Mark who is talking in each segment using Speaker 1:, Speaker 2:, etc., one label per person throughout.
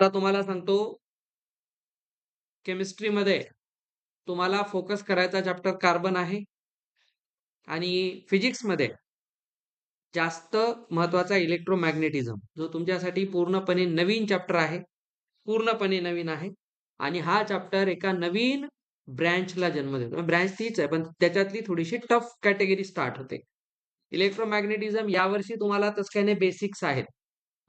Speaker 1: आता तुम्हाला सांगतो, केमिस्ट्रीमध्ये तुम्हाला फोकस करायचा चॅप्टर कार्बन आहे आणि फिजिक्समध्ये जास्त महत्वाचा इलेक्ट्रोमॅग्नेटिझम, जो तुमच्यासाठी पूर्णपणे नवीन चॅप्टर आहे. पूर्णपणे नवीन आहे आणि हा चॅप्टर एका नवीन ब्रँचला जन्म देतो. ब्रँच तीच आहे, पण त्याच्यातली थोडीशी टफ कॅटेगरी स्टार्ट होते. इलेक्ट्रोमॅग्नेटिझम यावर्षी तुम्हाला तसं काही नाही, बेसिक्स आहेत.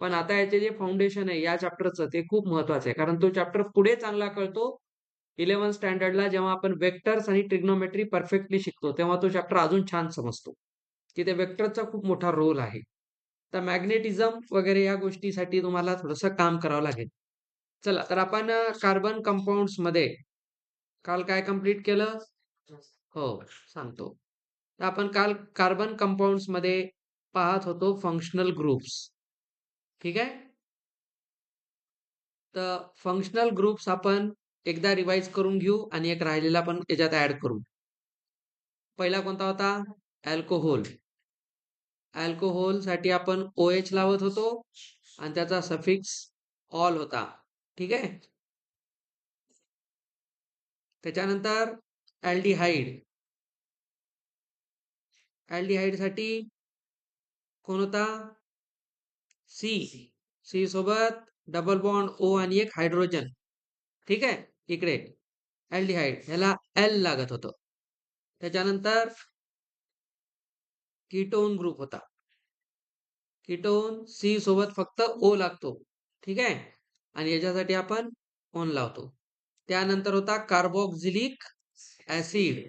Speaker 1: पण आता याचे जे फाउंडेशन आहे या चॅप्टरचं, ते खूप महत्वाचं आहे. कारण तो चॅप्टर पुढे चांगला कळतो 11th स्टँडर्डला, जेव्हा आपण वेक्टर्स आणि ट्रिग्नोमेट्री परफेक्टली शिकतो, तेव्हा तो चॅप्टर अजून छान समजतो. तिथे वेक्टरचा खूप मोठा रोल आहे. तर मॅग्नेटिझम वगैरे या गोष्टीसाठी तुम्हाला थोडंसं काम करावं लागेल. चला, तर आपण कार्बन कंपाऊंड्स मध्ये काल काय कंप्लीट केलं? हो, सांगतो. तर आपण काल कार्बन कंपाऊंड्स मध्ये पाहत होतो फंक्शनल ग्रुप्स. ठीक आहे. तर फंक्शनल ग्रुप्स आपण एकदा रिवाइज करून घेऊ आणि एक राहिलेला पण याच्यात ऍड करू. पहिला कोणता होता? अल्कोहोल. अल्कोहोल साठी आपण OH लावत होतो आणि त्याचा सफिक्स ऑल होता. ठीक आहे. त्याच्यानंतर अल्डिहाइड. अल्डिहाइड साठी कोण होता? सी. सी सोबत डबल बॉन्ड O आणि एक हायड्रोजन. ठीक आहे. इकडे अल्डिहाइड, ह्याला एल लागत होतं. त्याच्यानंतर कीटोन ग्रुप होता. कीटोन सी सोबत फक्त O लागतो. ठीक आहे. आणि याच्यासाठी आपण ON लावतो. त्यानंतर होता कार्बोक्झिलिक ऍसिड.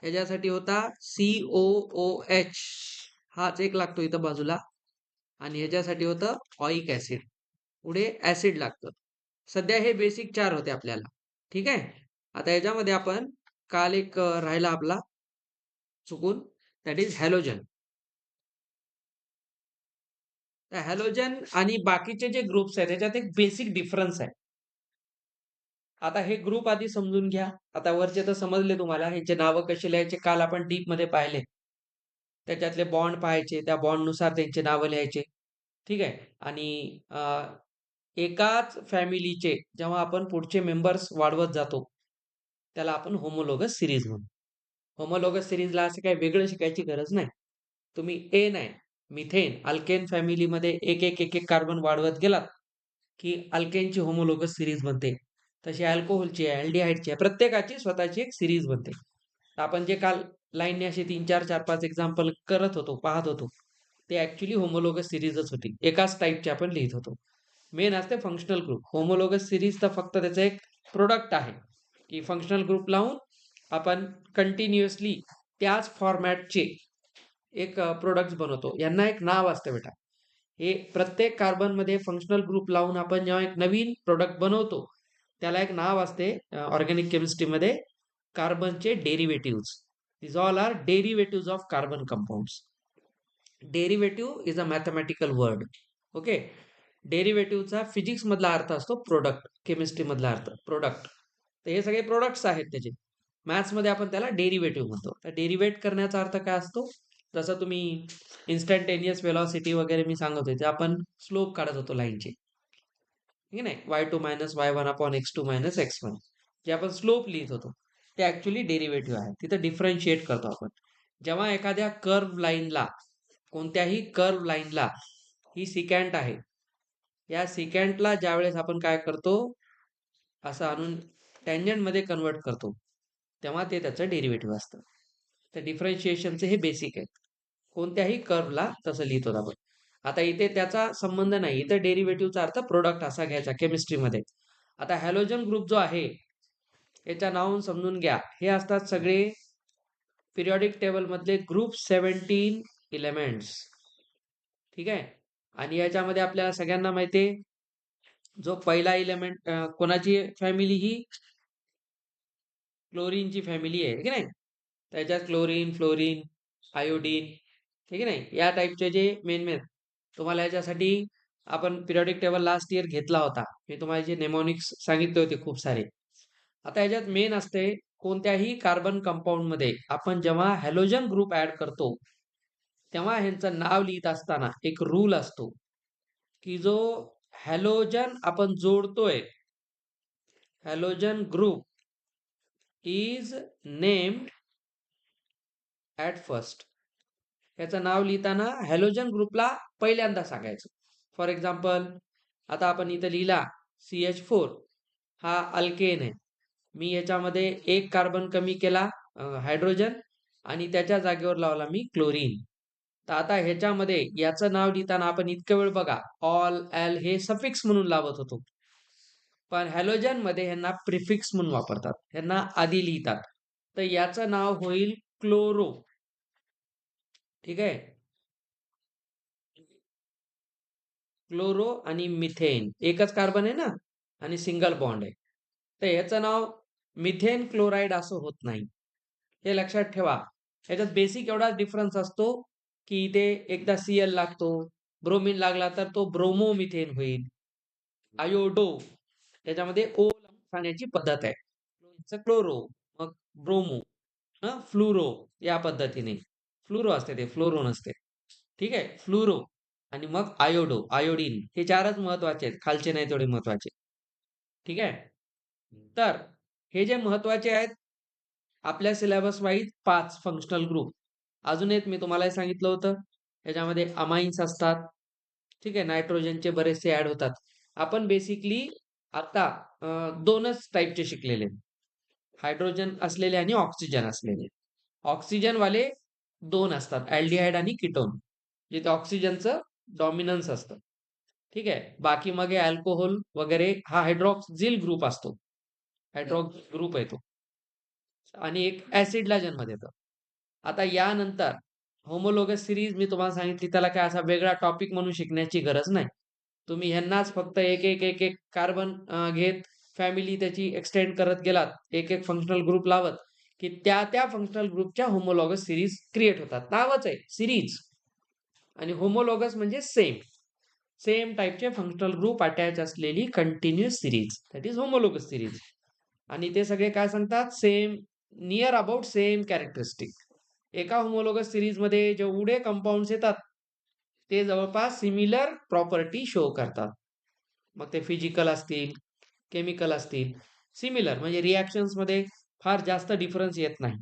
Speaker 1: याच्यासाठी होता COOH. हाच एक लागतो इथं बाजूला. आणि ह्याच्यासाठी होतं ऑइक ऍसिड. पुढे ऍसिड लागतं. सध्या हे बेसिक 4 होते आपल्याला. ठीक आहे. आता याच्यामध्ये आपण काल एक राहिला आपला चुकून, दॅट इज हॅलोजन. तर हॅलोजन आणि बाकीचे जे ग्रुप्स आहेत त्याच्यात एक बेसिक डिफरन्स आहे. आता हे ग्रुप आधी समजून घ्या. आता वरचे तर समजले तुम्हाला, ह्याचे नावं कसे लिहायचे काल आपण डीप मध्ये पाहिले. त्याच्यातले बॉन्ड पाहायचे, त्या बॉन्ड नुसार त्यांचे नावं लिहायचे. ठीक आहे. आणि एकाच फॅमिलीचे जेव्हा आपण पुढचे मेंबर्स वाढवत जातो, त्याला आपण होमोलोगस सिरीज म्हणू. होमोलोगस सिरीजला असं काही वेगळं शिकायची गरज नाही. तुम्ही एन आहे, मिथेन, अल्केन फॅमिलीमध्ये एक एक एक एक कार्बन वाढवत गेलात की अल्केनची होमोलोगस सिरीज बनते. तशी अल्कोहोलची आहे, अल्डिहाइडची आहे, प्रत्येकाची स्वतःची एक सिरीज बनते. आपण जे काल लाईनने असे 3 4 4 5 एक्झाम्पल करत होतो, पाहत होतो, ते ऍक्च्युली होमोलोगस सिरीजच होती. एकाच टाईपचे आपण लिहित होतो. मेन असते फंक्शनल ग्रुप. होमोलोगस सिरीज तर फक्त त्याचं एक प्रोडक्ट आहे, की फंक्शनल ग्रुप लावून आपण कंटिन्युअसली त्याच फॉर्मॅटचे एक प्रोडक्ट बनवतो. यांना एक नाव असतं बेटा. हे प्रत्येक कार्बन मध्ये फंक्शनल ग्रुप लावून आपण जेव्हा एक नवीन प्रोडक्ट बनवतो, त्याला एक नाव असते ऑर्गॅनिक केमिस्ट्रीमध्ये, कार्बनचे derivative. This all are derivative of carbon compounds. Derivative is a mathematical word. Okay. डेरिव्हेटिव्हचा फिजिक्स मधला अर्थ असतो प्रोडक्ट, केमिस्ट्री मधला अर्थ प्रोडक्ट. तर हे सगळे प्रोडक्ट्स आहेत त्याचे. मॅथ्स मध्ये आपण त्याला डेरिव्हेटिव्ह म्हणतो. तर डेरिव्हेट करण्याचा अर्थ काय असतो? जसं तुम्ही इन्स्टंटेनियस वेलॉसिटी वगैरे मी सांगत होते, आपण स्लोप काढत होतो लाईनचे. ठीक आहे नाही, y2 minus y1 upon x2 minus x1, जे आपण स्लोप लिहित होतो, ते ऍक्च्युली डेरिव्हेटिव्ह आहे. तिथं डिफरन्शिएट करतो आपण. जेव्हा एखाद्या कर्व लाईनला, कोणत्याही कर्व लाईनला, ही सिकॅन्ट आहे, या सिकॅन्टला ज्यावेळेस आपण काय करतो, असं आणून टँजंट मध्ये कन्वर्ट करतो, तेव्हा ते त्याचं डेरिव्हेटिव्ह असतं. तर डिफरन्शिएशनचे हे बेसिक आहे. कोणत्याही कर्वला तसं लिहितो आपण. आता इथे त्याचा संबंध नाही, इथे डेरिव्हेटिव्हचा अर्थ प्रोडक्ट असा घ्यायचा केमिस्ट्रीमध्ये. आता हॅलोजन ग्रुप जो आहे, याच्या नावून समजून घ्या, हे असतात सगळे पिरियॉडिक टेबल मधले ग्रुप 17 एलिमेंट्स. ठीक आहे. आणि याच्यामध्ये आपल्याला सगळ्यांना माहितीये, जो पहिला एलिमेंट कोणाची फॅमिली, ही क्लोरीनची फॅमिली आहे की नाही. त्याच्यात क्लोरीन, फ्लोरीन, आयोडीन, ठीक आहे नाही, या टाईपचे जे मेन मेन तुम्हाला याच्यासाठी आपण पिरियॉडिक टेबल लास्ट इयर घेतला होता. मी तुम्हाला जे नेमोनिक्स सांगितले होते खूप सारे. आता याच्यात मेन असते, कोणत्याही कार्बन कंपाऊंड मध्ये आपण जेव्हा हॅलोजन ग्रुप ऍड करतो, तेव्हा ह्यांचं नाव लिहित असताना एक रूल असतो, की जो हॅलोजन आपण जोडतोय, halogen group is named at first. याचं नाव लिहिताना हॅलोजन ग्रुपला पहिल्यांदा सांगायचं. फॉर एक्झाम्पल, आता आपण इथं लिहिला CH4 हा अल्केन आहे. मी याच्यामध्ये एक कार्बन कमी केला, हायड्रोजन, आणि त्याच्या जागेवर लावला मी क्लोरीन. तर आता ह्याच्यामध्ये याचं नाव लिहिताना आपण इतकं वेळ बघा ऑल, एल हे सफिक्स म्हणून लावत होतो. पण हॅलोजन मध्ये ह्यांना प्रिफिक्स म्हणून वापरतात, ह्यांना आधी लिहितात. तर याचं नाव होईल क्लोरो. ठीक आहे. क्लोरो आणि मिथेन एकच कार्बन आहे ना, आणि सिंगल बॉन्ड आहे. तर ह्याचं नाव मिथेन क्लोराईड असं होत नाही, हे लक्षात ठेवा. ह्याच्यात बेसिक एवढाच डिफरन्स असतो की इथे एकदा Cl लागतो, ब्रोमिन लागला तर तो ब्रोमोमिथेन होईल. आयोडो त्याच्यामध्ये ओ सांगण्याची पद्धत आहे. क्लोरो, मग ब्रोमो, फ्लुरो, या पद्धतीने. फ्लुरो असते ते, फ्लोरो नसते. ठीक आहे, फ्लुरो आणि मग आयोडो, आयोडीन, हे चारच महत्वाचे आहेत, खालचे नाही तेवढे महत्वाचे. ठीक आहे. तर हे जे महत्वाचे आहेत, आपल्या सिलेबस वाईज 5 फंक्शनल ग्रुप. अजून एक मी तुम्हाला सांगितलं होतं, याच्यामध्ये अमाइन्स असतात. ठीक आहे, नायट्रोजनचे बरेचसे ऍड होतात. आपण बेसिकली आता दोनच टाईपचे शिकलेले, हायड्रोजन असलेले आणि ऑक्सिजन असलेले. ऑक्सिजन वाले दोन असतात, अल्डिहाइड आणि कीटोन, जिथे ऑक्सिजनचं डॉमिनन्स असतं. ठीक आहे. बाकी मग हे अल्कोहोल वगैरे हा हायड्रॉक्सिल ग्रुप असतो, हायड्रॉक्स ग्रुप आहे तो, आणि एक ऍसिडला जन्म देतं. आता यानंतर होमोलोगस सिरीज मी तुम्हाला सांगितली, त्याला काय असा वेगळा टॉपिक म्हणून शिकण्याची गरज नाही. तुम्ही ह्यांनाच फक्त एक एक एक एक कार्बन घेत फॅमिली त्याची एक्सटेंड करत गेलात, एक एक फंक्शनल ग्रुप लावत, की त्या त्या फंक्शनल ग्रुपच्या होमोलॉगस सिरीज क्रिएट होतात. नावच आहे सिरीज, आणि होमोलॉगस म्हणजे सेम सेम टाईपचे फंक्शनल ग्रुप अटॅच असलेली continuous series, that is homologous series. आणि ते सगळे काय सांगतात, same, near about same characteristic. एका होमोलॉगस सिरीज मध्ये जेवढे कंपाऊंड्स येतात ते जवळपास सिमिलर प्रॉपर्टी शो करतात. मग ते फिजिकल असतील, केमिकल असतील, सिमिलर म्हणजे रिॲक्शन्स मध्ये फार जास्त डिफरन्स येत नाही,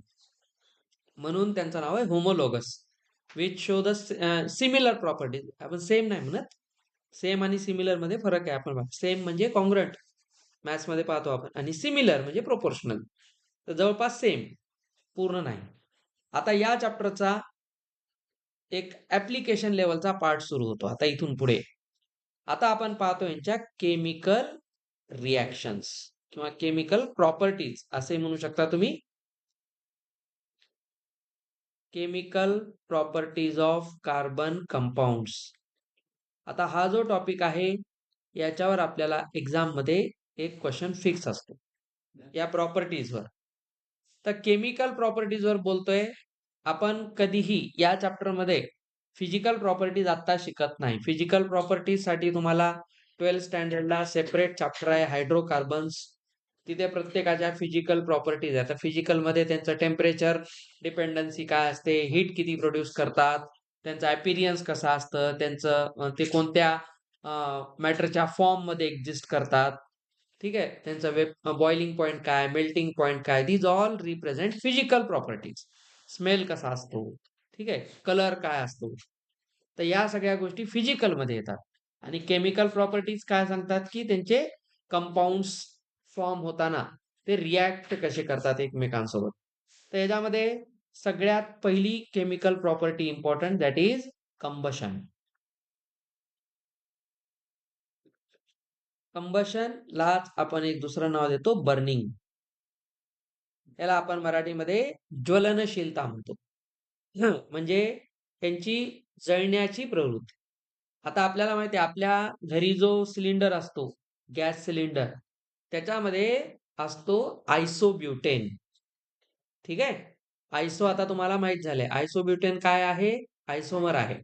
Speaker 1: म्हणून त्यांचं नाव आहे homologous, which show the similar properties. आपण सेम नाही म्हणत, सेम आणि सिमिलर मध्ये फरक आहे. आपण सेम म्हणजे कॉन्ग्रंट, मॅथ्स मध्ये पाहतो आपण, आणि सिमिलर म्हणजे प्रोपोर्शनल. तर जवळपास सेम, पूर्ण नाही. आता या चॅप्टरचा एक ऍप्लिकेशन लेवलचा पार्ट सुरू होतो आता इथून पुढे. आता आपण पाहतो यांच्या केमिकल रिॲक्शन्स किंवा केमिकल प्रॉपर्टीज असे म्हणू शकता तुम्ही. Chemical properties of carbon compounds. आता हा जो टॉपिक आहे याच्यावर आपल्याला एक्झाम मध्ये एक क्वेश्चन फिक्स असतो या प्रॉपर्टीजवर. तर केमिकल प्रॉपर्टीजवर बोलतोय आपण. कधीही या चॅप्टर मध्ये फिजिकल प्रॉपर्टीज आता शिकत नाही. फिजिकल प्रॉपर्टीज साठी तुम्हाला 12th स्टँडर्डला सेपरेट चॅप्टर आहे हायड्रोकार्बन्स. तिथे प्रत्येकाच्या फिजिकल प्रॉपर्टीज आहेत. फिजिकल मध्ये त्यांचं टेम्परेचर डिपेंडन्सी काय असते, हीट किती प्रोड्यूस करतात, त्यांचं अपिरियन्स कसं असतं, त्यांचं ते कोणत्या मॅटरच्या फॉर्म मध्ये एक्झिस्ट करतात. ठीक आहे, त्यांचं बॉइलिंग पॉइंट काय, मेल्टिंग पॉइंट काय, these all represent physical properties. Smell कसा असतो, ठीक आहे, कलर काय असतो. तर या सगळ्या गोष्टी फिजिकल मध्ये येतात. आणि केमिकल प्रॉपर्टीज काय सांगतात की त्यांचे कंपाऊंड्स फॉर्म होताना ते रिॲक्ट कसे करतात एकमेकांसोबत. तर याच्यामध्ये सगळ्यात पहिली chemical property important, that is combustion. Combustion लाच आपण एक दुसरं नाव देतो, बर्निंग. याला आपण मराठीमध्ये ज्वलनशीलता म्हणतो. म्हणजे त्यांची जळण्याची प्रवृत्ती. आता आपल्याला माहिती आहे, आपल्या घरी जो सिलेंडर असतो, गॅस सिलेंडर, त्याच्यामध्ये असतो आयसोब्युटेन. ठीक आहे, आयसो आता तुम्हाला माहित झालंय. आयसोब्युटेन काय आहे, आयसोमर आहे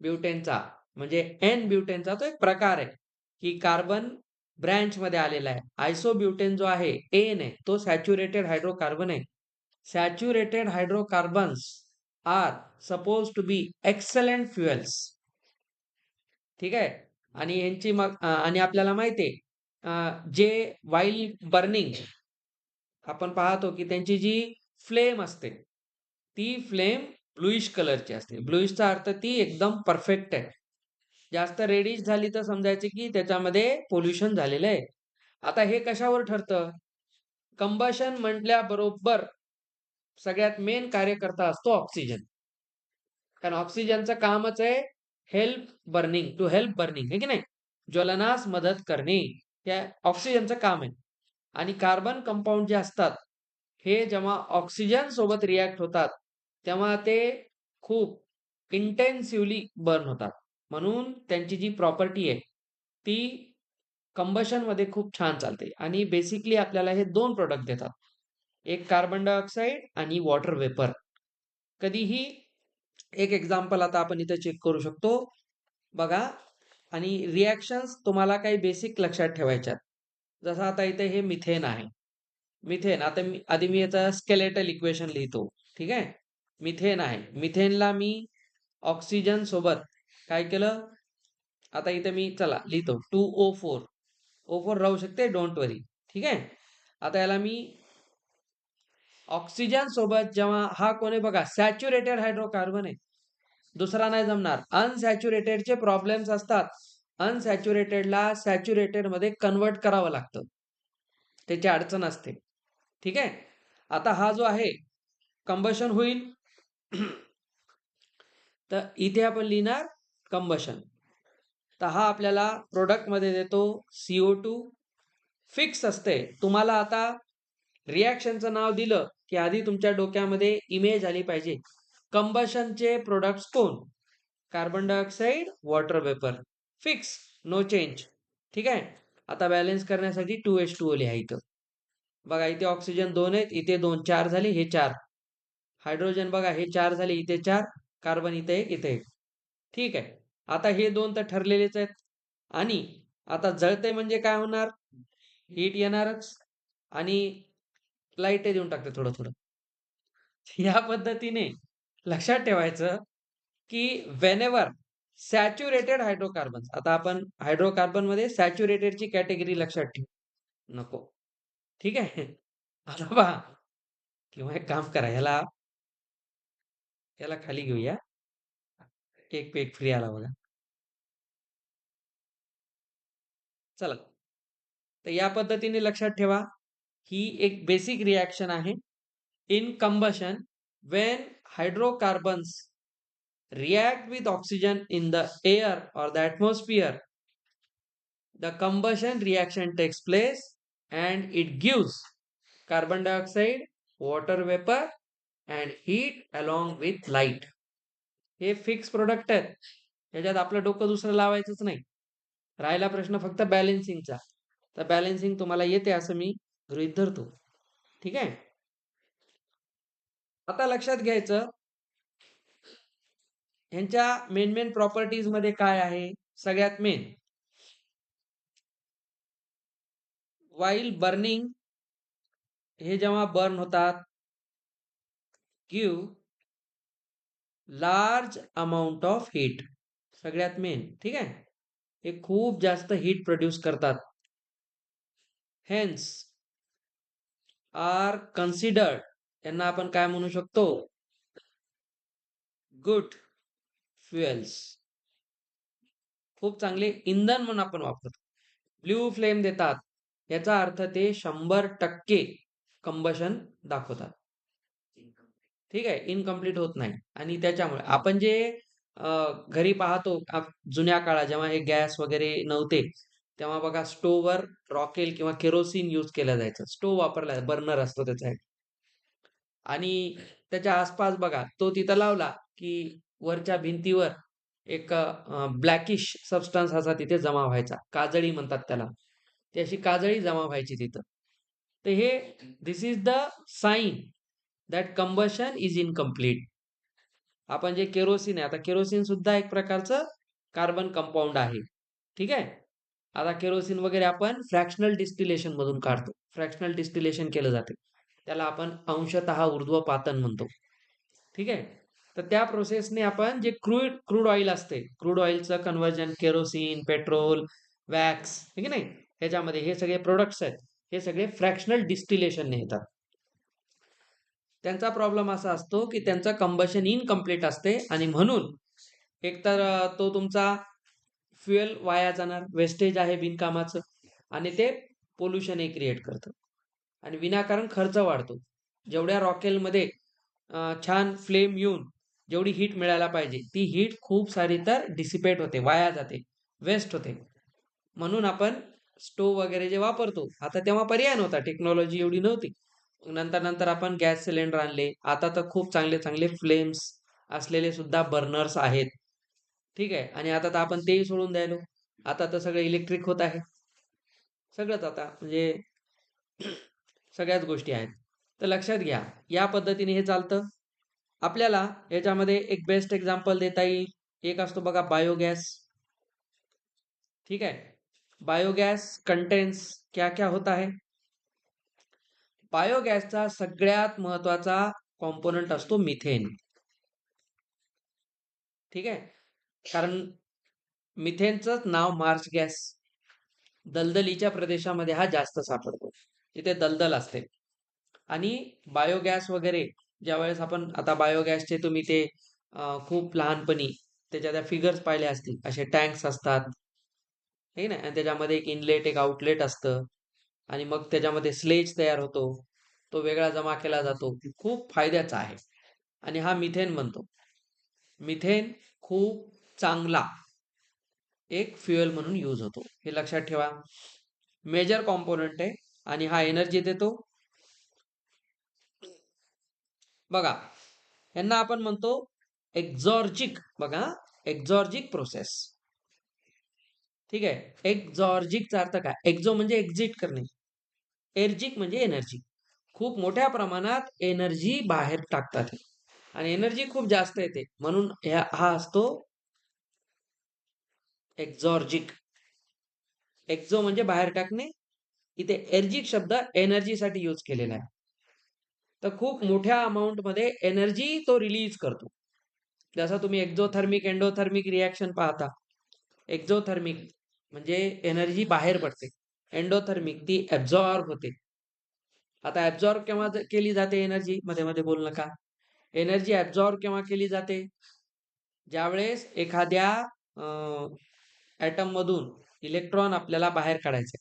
Speaker 1: ब्युटेनचा, म्हणजे एन ब्युटेनचा तो एक प्रकार आहे की कार्बन ब्रँच मध्ये आलेला आहे. आयसोब्युटेन जो आहे एन आहे, तो सॅच्युरेटेड हायड्रोकार्बन आहे. Saturated hydrocarbons are suppose to be excellent fuels. ठीक आहे, आणि यांची मग आणि आपल्याला माहिती आहे जे वाईल बर्निंग आपण पाहतो की त्यांची जी फ्लेम असते, ती फ्लेम ब्लुइश कलरची असते. ब्लुइशचा अर्थ ती एकदम परफेक्ट आहे. जास्त रेडिश झाली तर समजायचं की त्याच्यामध्ये पोल्युशन झालेलं आहे. आता हे कशावर ठरतं? कंबशन म्हटल्याबरोबर सगळ्यात मेन कार्यकर्ता असतो ऑक्सिजन. कारण ऑक्सिजनचं कामच आहे टू हेल्प बर्निंग, आहे की नाही? ज्वलनास मदत करणे. त्या ऑक्सिजनचं काम आहे. आणि कार्बन कंपाऊंड जे असतात, हे जेव्हा ऑक्सिजन सोबत रिएक्ट होतात, तेव्हा ते खूप इंटेन्सिव्हली बर्न होतात. म्हणून त्यांची जी प्रॉपर्टी आहे, ती कंबशनमध्ये खूप छान चालते आणि बेसिकली आपल्याला हे 2 प्रॉडक्ट देतात. एक कार्बन डायऑक्साईड आणि वॉटर वेपर. कधीही एक एक्झाम्पल आता आपण इथे चेक करू शकतो. बघा आणि रिएक्शन्स तुम्हाला काही बेसिक लक्षात ठेवायच्यात. जसं आता इथे हे मिथेन आहे. मिथेन आता मी याचा स्केलेटल इक्वेशन लिहितो. ठीक आहे. मिथेन आहे. मिथेनला मी ऑक्सिजन सोबत काय केलं? आता इथे मी चला लिहितो 2O4. O4 राहू शकते, डोंट वरी. ठीक आहे. आता याला मी ऑक्सिजन सोबत जेव्हा हा कोण आहे बघा सॅच्युरेटेड हायड्रोकार्बन आहे. दुसरा नाही जमणार. अनसॅच्युरेटेडचे प्रॉब्लेम्स असतात. अनसॅच्युरेटेडला सॅच्युरेटेड मध्ये कन्वर्ट करावं लागतं. त्याची अडचण असते. ठीक आहे. आता हा जो आहे कंबशन होईल. तर इथे आपण लिहिणार कंबशन. तर हा आपल्याला प्रोडक्टमध्ये देतो CO2 फिक्स असते. तुम्हाला आता रिॲक्शनचं नाव दिलं की आधी तुमच्या डोक्यामध्ये इमेज आली पाहिजे. कंबशनचे प्रोडक्ट्स कोण? Carbon dioxide, water vapour. Fix, no change. ठीक आहे. आता बॅलन्स करण्यासाठी 2H2O लिहायचं. बघा इथे ऑक्सिजन 2 आहेत, इथे 2, 4 झाले, हे 4. हायड्रोजन बघा हे 4 झाले, इथे 4. कार्बन इथे 1, इथे 1. ठीक आहे. आता हे 2 तर ठरलेलेच आहेत. आणि आता जळते म्हणजे काय होणार? हीट येणारच आणि लाईट देऊन टाकते थोडं थोडं. या पद्धतीने लक्षात ठेवायचं की व्हेनेवर सॅच्युरेटेड हायड्रोकार्बन्स, आता आपण हायड्रोकार्बन मध्ये सॅच्युरेटेडची कॅटेगरी लक्षात ठेवू नको. ठीक आहे. आता पहा किंवा एक काम करा, याला याला खाली घेऊया. एक पेक फ्री आला बघा. चला, तर या पद्धतीने लक्षात ठेवा. ही एक बेसिक रिॲक्शन आहे. In combustion when hydrocarbons react with oxygen in the air or the atmosphere, the combustion reaction takes place and it gives carbon dioxide, water vapor and heat along with light. हे fix product आहेत. याच्यात आपलं डोकं दुसरं लावायचंच नाही. राहिला प्रश्न फक्त बॅलन्सिंगचा. तर बॅलन्सिंग तुम्हाला येते असं मी गृहीत धरतो. ठीक आहे. आता लक्षात घ्यायचं ह्यांच्या मेन प्रॉपर्टीज मध्ये काय आहे? सगळ्यात मेन, वाईल बर्निंग, हे जेव्हा बर्न होतात, give large amount of heat. सगळ्यात मेन. ठीक आहे. हे खूप जास्त हीट प्रोड्यूस करतात. हेन्स आर कन्सिडर्ड, यांना आपण काय म्हणू शकतो? Good fuels. खूप चांगले इंधन म्हणून आपण वापरतो. ब्ल्यू फ्लेम देतात. याचा अर्थ ते 100% कंबशन दाखवतात. ठीक आहे. इनकम्प्लीट होत नाही. आणि त्याच्यामुळे आपण जे घरी पाहतो जुन्या काळात जेव्हा हे गॅस वगैरे नव्हते, तेव्हा बघा स्टोव्हवर रॉकेल किंवा केरोसिन यूज केलं जायचं. स्टोव्ह वापरला, बर्नर असतो त्याचा एक. आणि त्याच्या आसपास बघा तो तिथं लावला की वरच्या भिंतीवर एक ब्लॅकिश सबस्टन्स असा तिथे जमा व्हायचा. काजळी म्हणतात त्याला. ती अशी काजळी जमा व्हायची तिथं. तर हे this is the sign that combustion is incomplete. आपण जे केरोसिन आहे, आता केरोसिन सुद्धा एक प्रकारचं कार्बन कंपाऊंड आहे. ठीक आहे. आता केरोसिन वगैरे आपण फ्रॅक्शनल डिस्टिलेशन मधून काढतो. फ्रॅक्शनल डिस्टिलेशन केलं जाते. त्याला आपण अंशतः ऊर्ध्वपातन म्हणतो. ठीक आहे. तर त्या प्रोसेसने आपण जे क्रूड ऑइल असते, क्रूड ऑइलचं कन्व्हर्जन केरोसिन, पेट्रोल, वॅक्स, ठीक आहे नाही, ह्याच्यामध्ये हे सगळे प्रोडक्ट्स आहेत, हे सगळे फ्रॅक्शनल डिस्टिलेशनने येतात. त्यांचा प्रॉब्लेम असा असतो की त्यांचं कंबशन इनकम्प्लीट असते आणि म्हणून एकतर तो तुमचा फ्युएल वाया जाणार, वेस्टेज आहे बिनकामाचं, आणि ते पोल्युशन क्रिएट करतं आणि विनाकारण खर्च वाढतो. जेवढ्या रॉकेलमध्ये छान फ्लेम येऊन जेवढी हीट मिळायला पाहिजे ती हीट खूप सारी तर डिसिपेट होते, वाया जाते, वेस्ट होते. म्हणून आपण स्टोव्ह वगैरे जे वापरतो, आता तेव्हा पर्याय नव्हता, टेक्नॉलॉजी एवढी नव्हती. नंतर नंतर आपण गॅस सिलेंडर आणले, आता तर खूप चांगले चांगले फ्लेम्स असलेले सुद्धा बर्नर्स आहेत, ठीक आहे. आणि आता तर आपण तेही सोडून द्यायलो, आता तर सगळं इलेक्ट्रिक होत आहे, सगळंच आता म्हणजे सगळ्याच गोष्टी आहेत. तर लक्षात घ्या, या पद्धतीने हे चालतं. आपल्याला याच्यामध्ये एक बेस्ट एक्झाम्पल देता येईल, एक असतो बघा बायोगॅस, ठीक आहे. बायोगॅस कंटेन्स क्या क्या होता है. बायोगॅसचा सगळ्यात महत्वाचा कॉम्पोनंट असतो मिथेन, ठीक आहे. कारण मिथेनचंच नाव मार्च गॅस, दलदलीच्या प्रदेशामध्ये हा जास्त सापडतो, तिथे दलदल असते. आणि बायोगॅस वगैरे ज्यावेळेस आपण आता बायोगॅसचे तुम्ही ते खूप लहानपणी त्याच्या त्या फिगर्स पाहिले असतील, असे टँक्स असतात, हे ना, आणि त्याच्यामध्ये एक इनलेट एक आउटलेट असतं आणि मग त्याच्यामध्ये स्लेज तयार होतो, तो वेगळा जमा केला जातो, खूप फायद्याचा आहे. आणि हा मिथेन बनतो. मिथेन खूप चांगला एक फ्युएल म्हणून यूज होतो, हे लक्षात ठेवा. मेजर कॉम्पोनंट आहे आणि हा एनर्जी देतो. बघा, यांना आपण म्हणतो एक्झॉर्जिक. बघा, एक्झॉर्जिक प्रोसेस, ठीक आहे. एक्झॉर्जिकचा अर्थ काय? एक्झो म्हणजे एक्झिट करणे, एर्जिक म्हणजे एनर्जी. खूप मोठ्या प्रमाणात एनर्जी बाहेर टाकतात आणि एनर्जी खूप जास्त येते, म्हणून हा असतो एक्झॉर्जिक. एक्झो म्हणजे बाहेर टाकणे, इथे एर्जिक शब्द एनर्जीसाठी यूज केलेला आहे. तर खूप मोठ्या अमाऊंट मध्ये एनर्जी तो रिलीज करतो. जसं तुम्ही एक्झोथर्मिक एंडोथर्मिक रिॲक्शन पाहता. एक्झोथर्मिक म्हणजे एनर्जी बाहेर पडते, एंडोथर्मिक ती ऍब्झॉर्ब होते. आता ऍब्झॉर्ब केव्हा केली जाते एनर्जी, मध्ये मध्ये बोल नका. एनर्जी ऍब्झॉर्ब केव्हा केली जाते? ज्यावेळेस एखाद्या ऍटम मधून इलेक्ट्रॉन आपल्याला बाहेर काढायचे,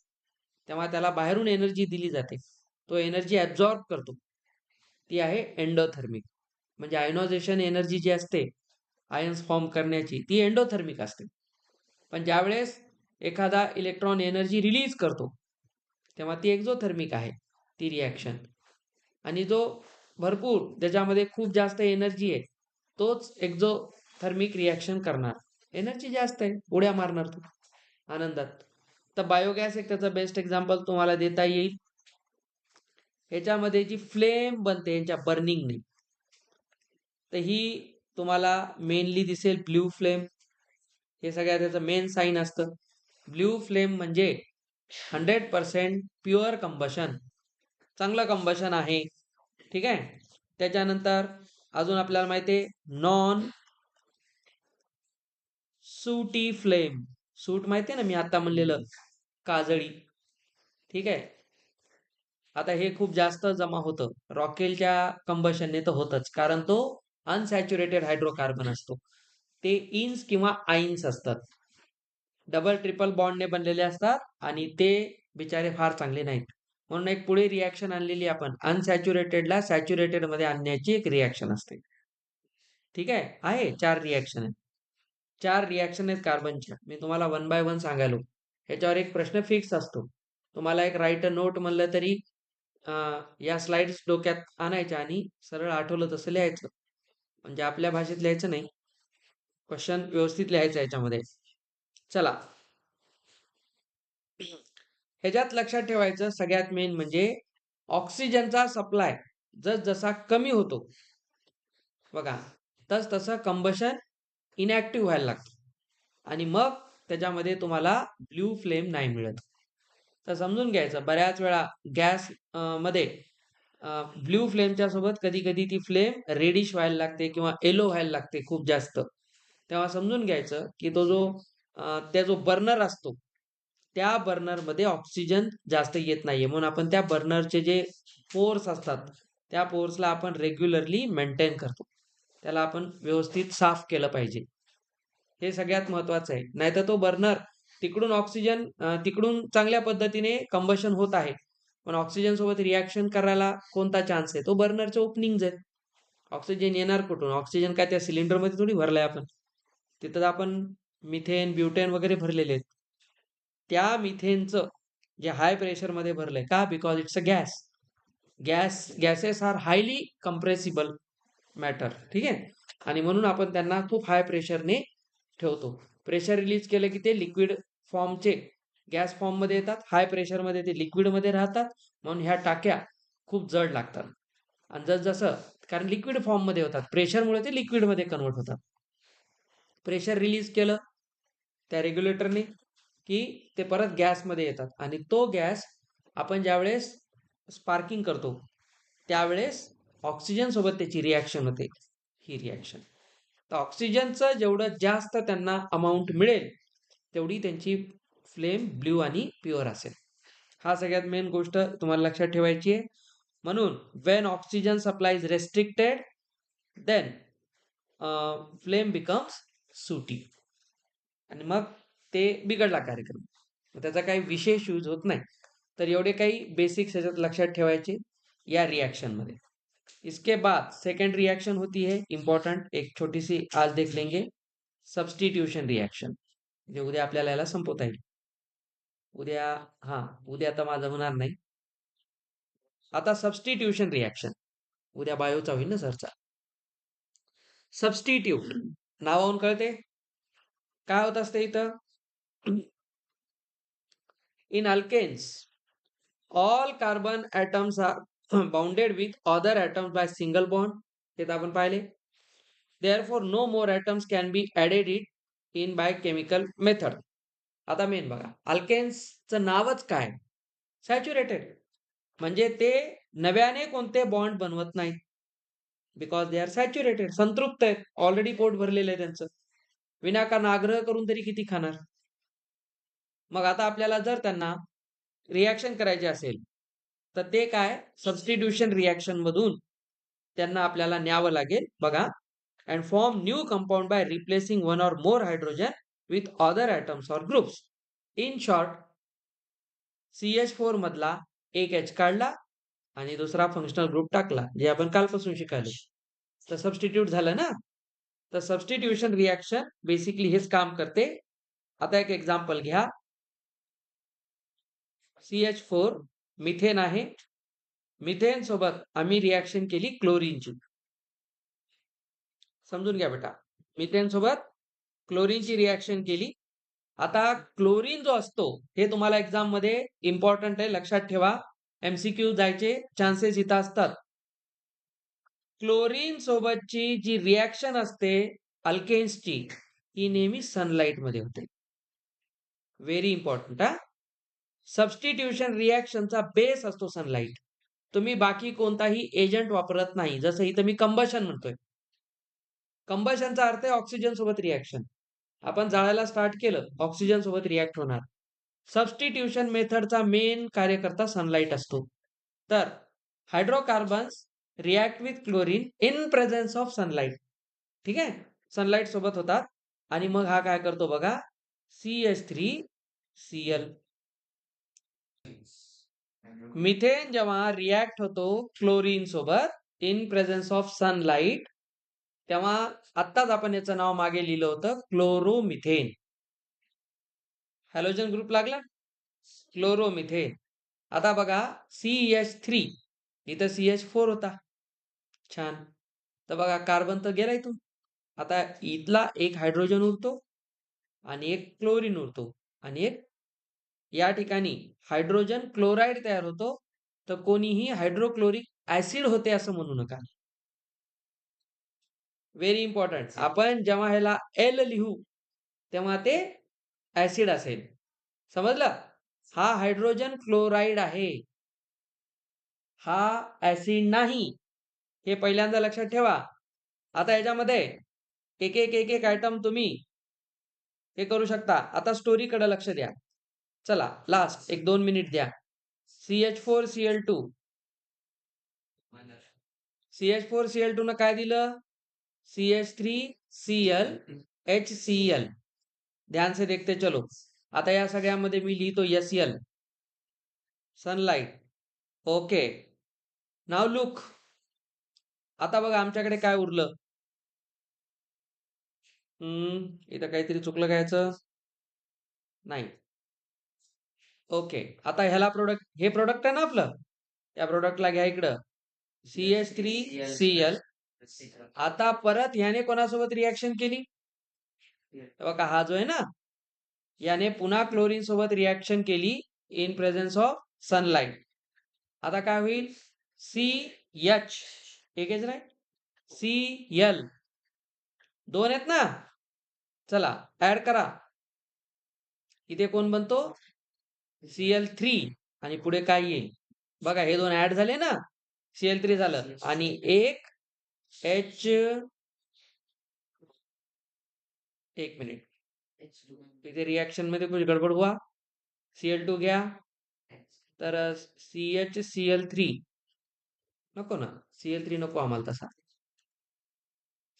Speaker 1: तेव्हा त्याला बाहेरून एनर्जी दिली जाते, तो एनर्जी ऍब्झॉर्ब करतो, ती आहे एंडोथर्मिक. म्हणजे आयनोझेशन एनर्जी जी असते आयन्स फॉर्म करण्याची, ती एंडोथर्मिक असते. पण ज्यावेळेस एखादा इलेक्ट्रॉन एनर्जी रिलीज करतो, तेव्हा ती एक्झोथर्मिक आहे, ती रिॲक्शन. आणि जो भरपूर ज्याच्यामध्ये खूप जास्त एनर्जी आहे तोच एक्झोथर्मिक रिॲक्शन करणार, एनर्जी जास्त आहे, उड्या मारणार तो आनंदात. तर बायोगॅस एक त्याचं बेस्ट एक्झाम्पल तुम्हाला देता येईल. ह्याच्यामध्ये जी फ्लेम बनते यांच्या बर्निंगने, तर ही तुम्हाला मेनली दिसेल ब्ल्यू फ्लेम, हे सगळ्यात त्याचं मेन साईन असतं. ब्ल्यू फ्लेम म्हणजे 100% प्युअर कंबशन, चांगलं कंबशन आहे, ठीक आहे. त्याच्यानंतर अजून आपल्याला माहिती आहे नॉन सुटी फ्लेम. सूट माहिती आहे ना, मी आता म्हणलेलं काजळी, ठीक आहे. आता हे खूप जास्त जमा होतं रॉकेलच्या कंबशनने, तर होतच, कारण तो अनसॅच्युरेटेड हायड्रोकार्बन असतो, ते इन्स किंवा आईन्स असतात, डबल ट्रिपल बॉन्डने बनलेले असतात आणि ते बिचारे फार चांगले नाहीत. म्हणून एक पुढे रिॲक्शन आणलेली आपण, अनसॅच्युरेटेडला सॅच्युरेटेड मध्ये आणण्याची एक रिॲक्शन असते, ठीक आहे 4 रिॲक्शन आहेत. 4 रिॲक्शन आहेत कार्बनच्या, मी तुम्हाला वन बाय वन सांगायलो. ह्याच्यावर एक प्रश्न फिक्स असतो, तुम्हाला एक राईट अ नोट म्हणलं तरी या स्लाइड्स डोक्यात आणायच्या आणि सरळ आठवलं तसं लिहायचं, म्हणजे आपल्या भाषेत लिहायचं नाही, क्वेश्चन व्यवस्थित लिहायचं याच्यामध्ये. चला, ह्याच्यात लक्षात ठेवायचं सगळ्यात मेन म्हणजे ऑक्सिजनचा सप्लाय जसा कमी होतो, बघा, तसं कंबशन इनॅक्टिव्ह व्हायला लागतं आणि मग त्याच्यामध्ये तुम्हाला ब्ल्यू फ्लेम नाही मिळत. तर समजून घ्यायचं, बऱ्याच वेळा गॅस मध्ये ब्लू फ्लेमच्या सोबत कधी-कधी ती फ्लेम रेडिश व्हायला लागते किंवा येलो व्हायला लागते खूप जास्त. तेव्हा समजून घ्यायचं, की त्या जो बर्नर असतो, त्या बर्नरमध्ये ऑक्सिजन जास्त येत नाहीये. म्हणून आपण त्या बर्नरचे जे पोर्स असतात, त्या पोर्सला आपण रेग्युलरली मेंटेन करतो. त्याला आपण व्यवस्थित साफ केलं पाहिजे. हे सगळ्यात महत्त्वाचं आहे. नाहीतर तो बर्नर तिकडून चांगल्या पद्धतीने कंबशन होत आहे. पण ऑक्सिजन सोबत रिएक्शन करायला कोणता चान्स आहे? तो बर्नरचे ओपनिंग्ज आहेत. ऑक्सिजन येणार कुठून? ऑक्सिजन काय त्या सिलिंडरमध्ये थोडी भरलाय आपण. तिथं आपण मिथेन, ब्युटेन वगैरे भरलेले आहेत. त्या मिथेनचं जे हाय प्रेशरमध्ये भरलंय का? Because it's a gas. Gases are highly compressible matter. ठीक आहे? आणि म्हणून आपण त्यांना खूप हाय प्रेशरने ठेवतो. प्रेशर रिलीज केलं की ते लिक्विड फॉर्मचे गॅस फॉर्ममध्ये येतात. हाय प्रेशरमध्ये ते लिक्विडमध्ये राहतात. म्हणून ह्या टाक्या खूप जड लागतात. आणि जसं कारण लिक्विड फॉर्ममध्ये होतात. प्रेशरमुळे ते लिक्विडमध्ये कन्व्हर्ट होतात. प्रेशर रिलीज केलं त्या रेग्युलेटरने की ते परत गॅसमध्ये येतात आणि तो गॅस आपण ज्यावेळेस स्पार्किंग करतो त्यावेळेस ऑक्सिजन सोबत त्याची रिॲक्शन होते. ही रिॲक्शन तर ऑक्सिजनचं जेवढं जास्त त्यांना अमाऊंट मिळेल तेवढी त्यांची फ्लेम ब्ल्यू आणि प्युअर असेल. हा सगळ्यात मेन गोष्ट तुम्हाला लक्षात ठेवायची आहे. म्हणून when oxygen supply is restricted then flame becomes sooty आणि मग ते बिघडला कार्यक्रम. त्याचा काही विशेष यूज होत नाही. तर एवढे काही बेसिक्स याच्यात लक्षात ठेवायचे या रिएक्शनमध्ये. इसके बाद सेकंड रिएक्शन होती है इंपॉर्टंट, एक छोटी सी आज देख लेंगे, सबस्टिट्यूशन रिएक्शन. म्हणजे उद्या आपल्याला याला संपवता येईल. उद्या तर माझं होणार नाही. आता सबस्टिट्यूशन रिएक्शन उद्या बायोचा होईल ना सरचा. सबस्टिट्यूट नावावरून कळते काय होत असते इथं. In alkanes all carbon atoms are bounded with other atoms by single bond. हे तर आपण पाहिले. therefore no more atoms can be added it in by chemical method. आता मेन बघा अल्केन्सचं नावच काय सॅच्युरेटेड म्हणजे ते नव्याने कोणते बॉन्ड बनवत नाहीत. बिकॉज दे आर सॅच्युरेटेड संतृप्त आहेत. ऑलरेडी पोट भरलेलं आहे त्यांचं. विनाकारण आग्रह करून तरी किती खाणार. मग आता आपल्याला जर त्यांना रिॲक्शन करायचे असेल तर ते काय सबस्टिट्यूशन रिॲक्शन मधून त्यांना आपल्याला न्यावं लागेल. बघा and form new compound by replacing one or more hydrogen with other atoms or groups. In short CH4 मधला एक H काढला आणि दुसरा फंक्शनल ग्रुप टाकला जे आपण कालपासून शिकायलो. तर सबस्टिट्यूट झालं ना. तर सबस्टिट्यूशन रिॲक्शन बेसिकली हेच काम करते. आता एक एक्झाम्पल घ्या. CH4 मिथेन आहे. मिथेन सोबत आम्ही रिॲक्शन केली क्लोरीनची. समजून घ्या बेटा. मिथेन सोबत क्लोरीनची रिॲक्शन केली. आता क्लोरीन जो असतो हे तुम्हाला एक्झाम मध्ये इम्पॉर्टंट आहे, लक्षात ठेवा. MCQ जायचे चान्सेस इथं असतात. क्लोरीन सोबतची जी रिॲक्शन असते अल्केन्सची ही नेहमी सनलाइट मध्ये होते. व्हेरी इम्पॉर्टंट हा. सबस्टिट्यूशन रिॲक्शनचा बेस असतो सनलाइट. तुम्ही बाकी कोणताही एजंट वापरत नाही. जसं इथं मी कंबशन म्हणतोय. कंबशनचा अर्थ आहे ऑक्सिजन सोबत रिॲक्शन. आपण जाळायला स्टार्ट केलं ऑक्सिजन सोबत रिॲक्ट होणार. सबस्टिट्यूशन मेथडचा मेन कार्यकर्ता सनलाइट असतो. तर hydrocarbons react with chlorine in presence of sunlight. ठीक आहे. सनलाइट सोबत होतात आणि मग हा काय करतो बघा CH3Cl. मिथेन जेव्हा रिॲक्ट होतो क्लोरीन सोबत इन प्रेझेन्स ऑफ सनलाइट तेव्हा आत्ताच आपण याचं नाव मागे लिहिलं होतं क्लोरोमिथेन. हॅलोजन ग्रुप लागला क्लोरोमिथेन. आता बघा CH3 इथं CH4 होता. छान. तर बघा कार्बन तर गेला इथून. आता इथला एक हायड्रोजन उरतो आणि एक क्लोरीन उरतो आणि एक या ठिकाणी हायड्रोजन क्लोराईड तयार होतो. तर कोणीही हायड्रोक्लोरिक ऍसिड होते असं म्हणू नका. Very important. आपण जेव्हा ह्याला L लिहू तेव्हा ते ऍसिड असेल. समजलं. हा हायड्रोजन क्लोराईड आहे. हा ऍसिड नाही, हे पहिल्यांदा लक्षात ठेवा. आता याच्यामध्ये एक एक एक एक आयटम तुम्ही हे करू शकता. आता स्टोरीकडे लक्ष द्या. चला लास्ट 1-2 मिनिट द्या. CH4Cl2 CH4Cl2 न काय दिलं? CH3Cl HCl. ध्यान से देखते चलो. आता या सगळ्यामध्ये मी लिहितो SL, sunlight. Okay, now look. आता बघा आमच्याकडे काय उरलं. इथं काहीतरी चुकलं कायचं नाही. ओके, आता ह्याला प्रोडक्ट, हे प्रोडक्ट आहे ना आपलं, या प्रोडक्टला घ्या इकडं CH3Cl. आता परत ह्याने कोणासोबत रिॲक्शन केली? बघा हा जो आहे ना, याने पुन्हा क्लोरीन सोबत रिॲक्शन केली इन प्रेझेन्स ऑफ सनलाइट. आता काय होईल? CH, एकच नाही, Cl, 2 आहेत ना. चला ऍड करा. इथे कोण बनतो? Cl3 आणि पुढे काय येईल बघा, हे 2 ऍड झाले ना, Cl3 झालं आणि एक H, एक मिनिट, इथे रिॲक्शन मध्ये कुछ गडबड हुआ. Cl2 घ्या, तर CHCl3 नको ना, Cl3 नको आम्हाला तसा.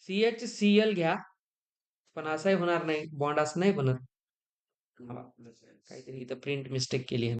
Speaker 1: CHCl घ्या, पण असंही होणार नाही, बॉन्ड असं नाही बनत. काहीतरी इथं प्रिंट मिस्टेक केली आहे.